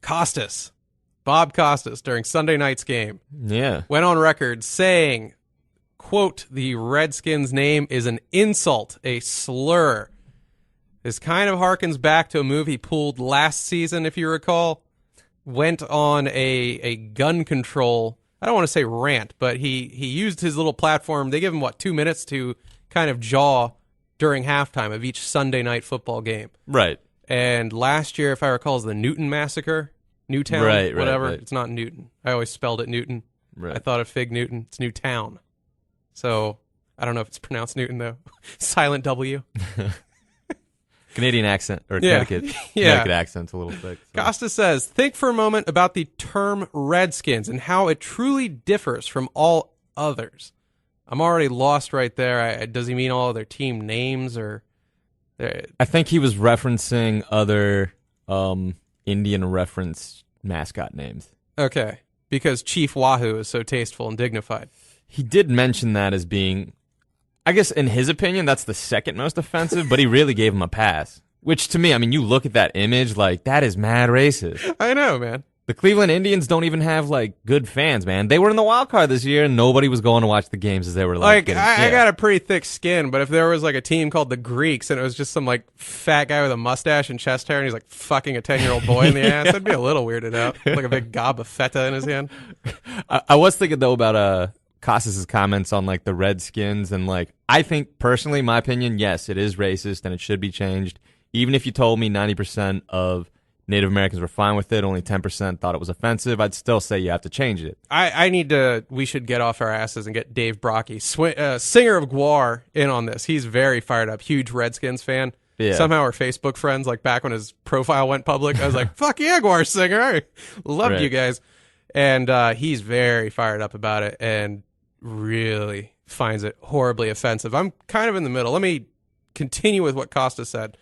Costas, Bob Costas, during Sunday night's game, went on record saying, quote, the Redskins name is an insult, a slur. This kind of harkens back to a move he pulled last season, if you recall. Went on a gun control, I don't want to say rant, but he used his little platform. They give him, 2 minutes to kind of jaw during halftime of each Sunday night football game. Right. And last year, if I recall, is the Newton Massacre. Newtown, whatever. Right. It's not Newton. I always spelled it Newton. Right. I thought of Fig Newton. It's Newtown. So I don't know if it's pronounced Newton, though. Silent W. Canadian accent, or Connecticut accent's a little thick. So. Costa says, think for a moment about the term Redskins and how it truly differs from all others. I'm already lost right there. Does he mean all other team names? Or? I think he was referencing other Indian reference mascot names. Okay, because Chief Wahoo is so tasteful and dignified. He did mention that as being, I guess in his opinion, that's the second most offensive, but he really gave him a pass. Which to me, I mean, you look at that image, like, that is mad racist. I know, man. The Cleveland Indians don't even have, good fans, man. They were in the wild card this year, and nobody was going to watch the games as they were, I got a pretty thick skin, but if there was, a team called the Greeks, and it was just some, fat guy with a mustache and chest hair, and he's, fucking a 10-year-old boy in the ass, I'd be a little weirded out. Like a big gob of feta in his hand. I was thinking, though, about Costas' comments on, the Redskins, and, I think, personally, my opinion, yes, it is racist, and it should be changed. Even if you told me 90% of Native Americans were fine with it, only 10% thought it was offensive, I'd still say you have to change it. We should get off our asses and get Dave Brocky, singer of Gwar, in on this. He's very fired up, huge Redskins fan. Yeah. Somehow we're Facebook friends, back when his profile went public. I was like, fuck yeah, Gwar singer. I loved you guys. And he's very fired up about it and really finds it horribly offensive. I'm kind of in the middle. Let me continue with what Costa said.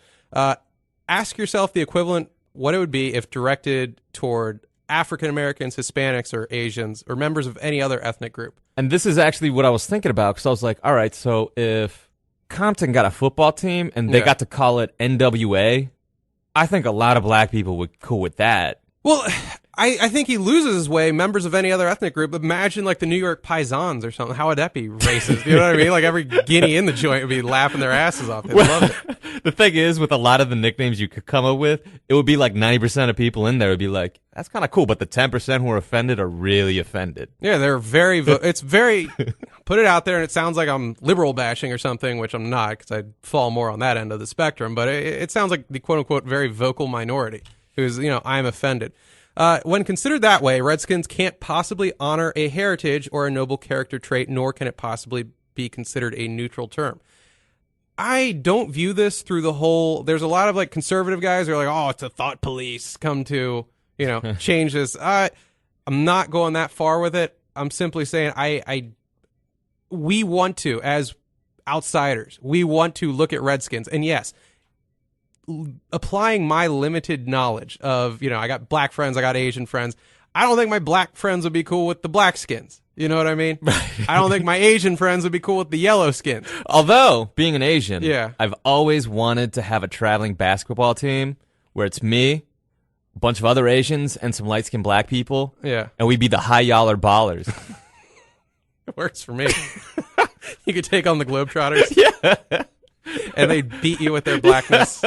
Ask yourself the equivalent, what it would be if directed toward African Americans, Hispanics, or Asians, or members of any other ethnic group. And this is actually what I was thinking about, because I was like, all right, so if Compton got a football team and they got to call it NWA, I think a lot of black people would be cool with that. Well, I think he loses his way, members of any other ethnic group. Imagine the New York Paisans or something. How would that be racist? You know what I mean? Every Guinea in the joint would be laughing their asses off. They'd love it. The thing is, with a lot of the nicknames you could come up with, it would be 90% of people in there would be like, that's kind of cool, but the 10% who are offended are really offended. Yeah, they're very, it's very, put it out there and it sounds like I'm liberal bashing or something, which I'm not, because I'd fall more on that end of the spectrum, but it sounds like the quote-unquote very vocal minority who's, I'm offended. When considered that way, Redskins can't possibly honor a heritage or a noble character trait, nor can it possibly be considered a neutral term. I don't view this through the whole, there's a lot of conservative guys who are like, oh, it's a thought police come to, change this. I'm not going that far with it. I'm simply saying we want to, as outsiders, we want to look at Redskins. And yes, applying my limited knowledge of, I got black friends, I got Asian friends. I don't think my black friends would be cool with the black skins. You know what I mean? I don't think my Asian friends would be cool with the yellow skins. Although, being an Asian, I've always wanted to have a traveling basketball team where it's me, a bunch of other Asians, and some light-skinned black people. Yeah. And we'd be the high-yaller ballers. It works for me. You could take on the Globetrotters. Yeah. And they beat you with their blackness.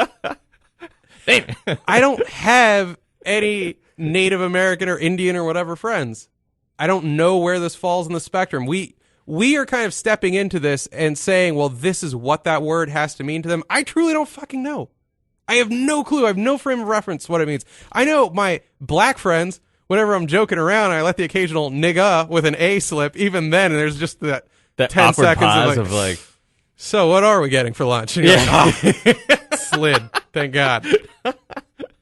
I don't have any Native American or Indian or whatever friends. I don't know where this falls in the spectrum. We are kind of stepping into this and saying, well, this is what that word has to mean to them. I truly don't fucking know. I have no clue. I have no frame of reference what it means. I know my black friends, whenever I'm joking around, I let the occasional nigga with an A slip. Even then, and there's just that 10 seconds pause of so what are we getting for lunch? And you're slid. Thank God.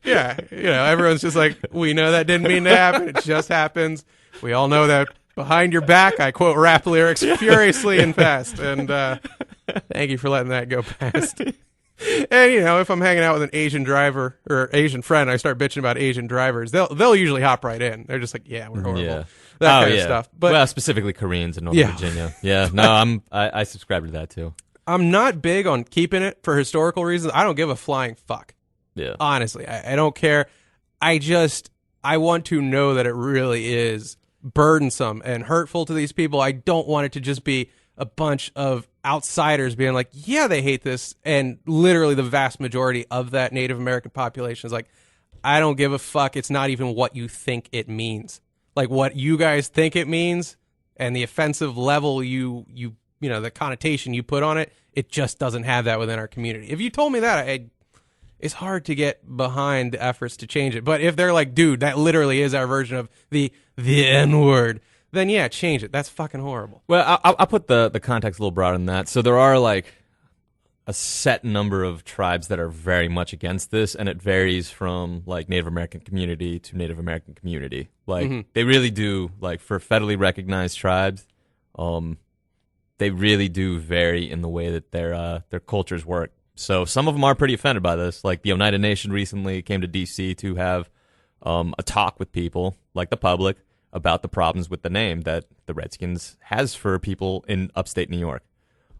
Yeah. Everyone's just like, we know that didn't mean to happen. It just happens. We all know that behind your back, I quote rap lyrics furiously and fast. And thank you for letting that go past. And, if I'm hanging out with an Asian driver or Asian friend, I start bitching about Asian drivers, they'll usually hop right in. They're just like, yeah, we're horrible. Yeah. That kind of stuff. But, specifically Koreans in Northern Virginia. Yeah. No, I subscribe to that too. I'm not big on keeping it for historical reasons. I don't give a flying fuck. Yeah. Honestly, I don't care. I I want to know that it really is burdensome and hurtful to these people. I don't want it to just be a bunch of outsiders being like, yeah, they hate this. And literally the vast majority of that Native American population is like, I don't give a fuck. It's not even what you think it means. Like what you guys think it means and the offensive level you know, the connotation you put on it, it just doesn't have that within our community. If you told me that, it's hard to get behind the efforts to change it. But if they're like, dude, that literally is our version of the N-word, then yeah, change it. That's fucking horrible. Well, I'll put the context a little broader than that. So there are like a set number of tribes that are very much against this, and it varies from like Native American community to Native American community. Like they really do, like for federally recognized tribes, they really do vary in the way that their cultures work. So some of them are pretty offended by this. Like the Oneida Nation recently came to D.C. to have a talk with people, like the public, about the problems with the name that the Redskins has for people in upstate New York.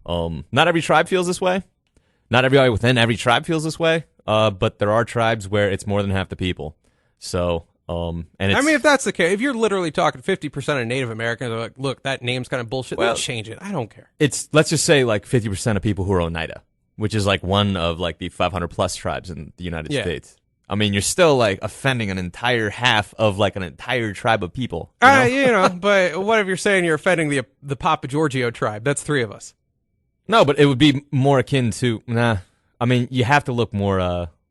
Not every tribe feels this way. Not everybody within every tribe feels this way. But there are tribes where it's more than half the people. So, and it's, I mean, if that's the case, if you're literally talking 50% of Native Americans are like, look, that name's kind of bullshit, then change it. I don't care. Let's just say like 50% of people who are Oneida, which is like one of like the 500 plus tribes in the United States. I mean, you're still like offending an entire half of like an entire tribe of people. You know, but what if you're saying you're offending the Papa Giorgio tribe? That's 3 of us. No, but it would be more akin to, I mean, you have to look more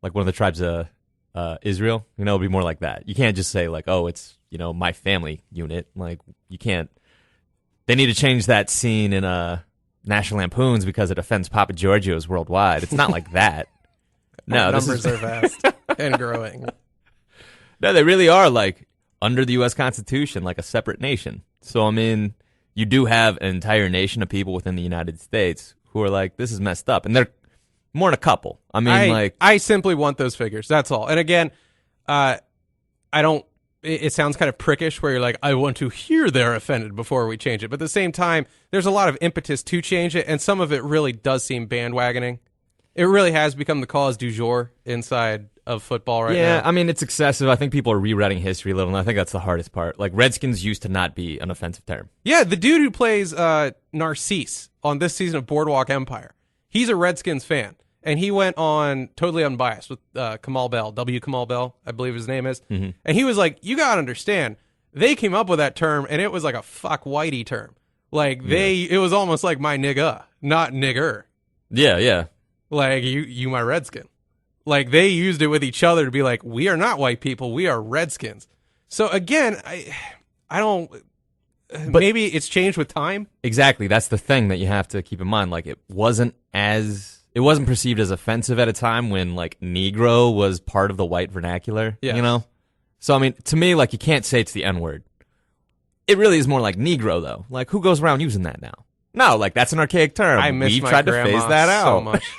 like one of the tribes of Israel. You know, it'd be more like that. You can't just say like, oh, it's, you know, my family unit. Like, you can't. They need to change that scene in National Lampoons because it offends Papa Giorgios worldwide. It's not like that. No, numbers are vast and growing. No, they really are like under the U.S. Constitution, like a separate nation. So, I mean, you do have an entire nation of people within the United States who are like, this is messed up. And they're more than a couple. I mean, I simply want those figures. That's all. And again, I don't, it sounds kind of prickish where you're like, I want to hear they're offended before we change it. But at the same time, there's a lot of impetus to change it. And some of it really does seem bandwagoning. It really has become the cause du jour inside of football right now. Yeah, I mean, it's excessive. I think people are rewriting history a little, and I think that's the hardest part. Like, Redskins used to not be an offensive term. Yeah, the dude who plays Narcisse on this season of Boardwalk Empire, he's a Redskins fan. And he went on Totally Unbiased with Kamal Bell, Kamal Bell, I believe his name is. Mm-hmm. And he was like, you got to understand, they came up with that term, and it was like a fuck whitey term. Like, it was almost like my nigga, not nigger. Yeah, yeah. Like, you my Redskin. Like, they used it with each other to be like, we are not white people, we are Redskins. So, again, I don't... But maybe it's changed with time? Exactly. That's the thing that you have to keep in mind. Like, it wasn't perceived as offensive at a time when, like, Negro was part of the white vernacular, you know? So, I mean, to me, like, you can't say it's the N-word. It really is more like Negro, though. Like, who goes around using that now? No, like, that's an archaic term. I miss my grandma to phase that out so much.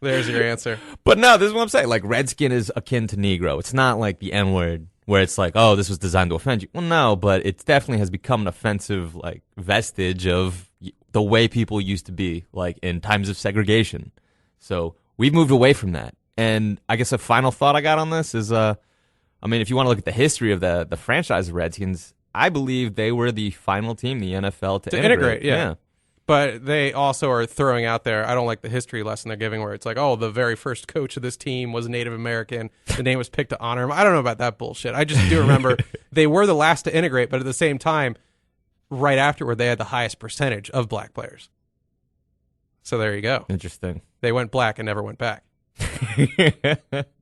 There's your answer. But no, this is what I'm saying. Like, Redskin is akin to Negro. It's not like the N-word where it's like, oh, this was designed to offend you. Well, no, but it definitely has become an offensive, like, vestige of the way people used to be, like, in times of segregation. So we've moved away from that. And I guess a final thought I got on this is, I mean, if you want to look at the history of the franchise of Redskins, I believe they were the final team in the NFL to integrate. Yeah. But they also are throwing out there, I don't like the history lesson they're giving where it's like, oh, the very first coach of this team was Native American. The name was picked to honor him. I don't know about that bullshit. I just do remember they were the last to integrate, but at the same time, right afterward, they had the highest percentage of black players. So there you go. Interesting. They went black and never went back.